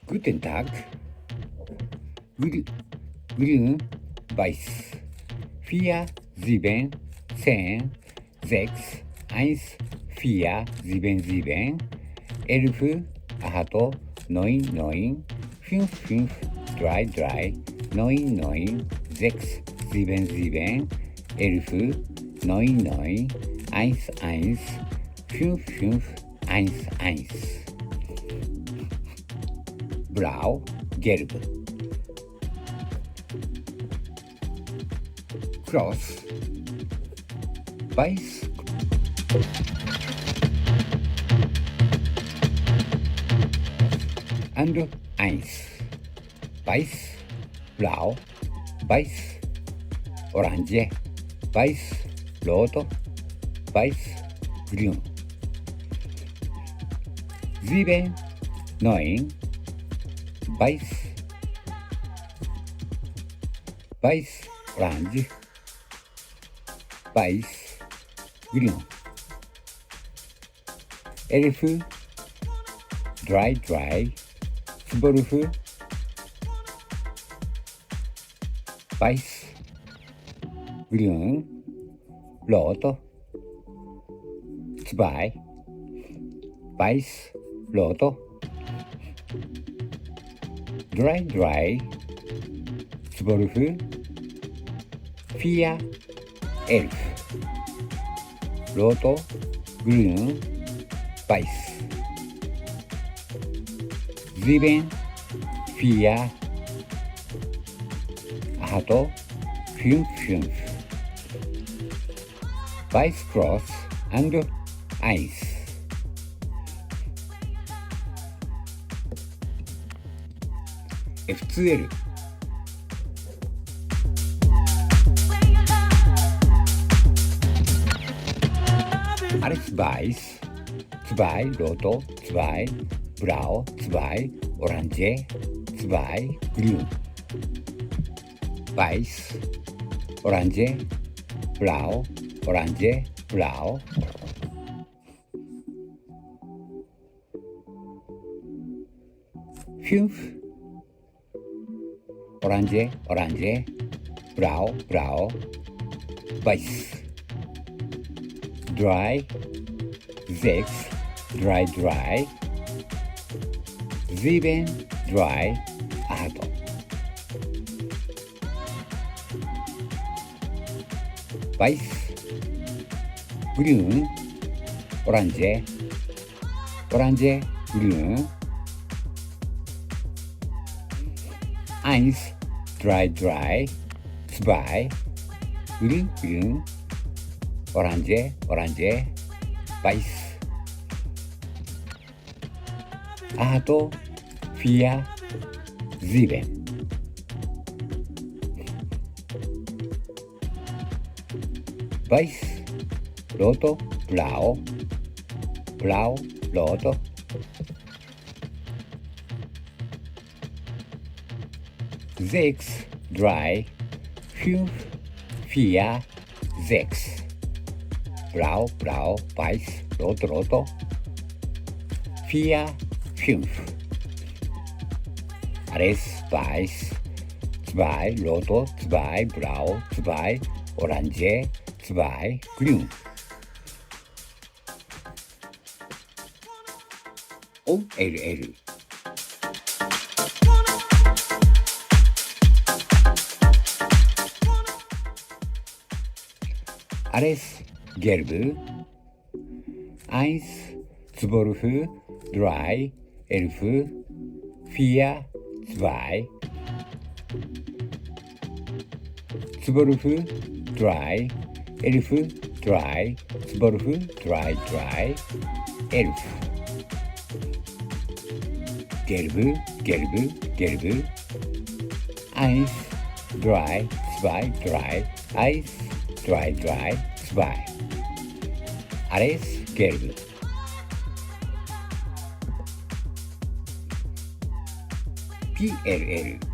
Guten Tag. Grün, weiß. 4, 7, 10, 6, 1, 4, 7, 7, 11, 8, 9, 9, 5, 5, 3, 3, 9, 9, 6, 7, 7, 11, 9, 9, 1, 1, 5, 5, 1, 1. Blau, gelb. Cross, weiß. Und 1. Weiß, blau, weiß, orange, weiß, rot, weiß, grün. 7, 9, weiß, weiß, orange, weiß, grün. 11, 3, 3, 12, weiß, grün, rot, 2, weiß, rot, 3, 3, 12, 4, 11, rot, grün, weiß. 7, 4, 8, 5, 5. Weiß Cross und 1. F2L. Alles weiß, 2 rot, 2 blau, 2 orange, 2 grün. Weiß, orange, blau, orange, blau. Fünf, orange, orange, blau, blau, weiß. 3, 6, 3, 3, 7, 3, 8. Weiß, grün, orange, orange, grün. 1, 3, 3, 2, grün, grün, orange, orange, weiß. 8, 4, 7. Weiß, rot, blau, blau, rot. 6, 3, 5, 4, 6. Blau, blau, weiß, rot, rot. 4, 5. Alles weiß, 2 rot, 2 blau, 2 orange, 2 grün. OLL. Alles gelb. 1, 12, 3, 11, 4, 2, 12, 3, 11, 3, 12, 3, 3, 11. Gelb, gelb, gelb. 1, 3, 2, 3, 1, 3, 3, 2. Alles gelb. PLL.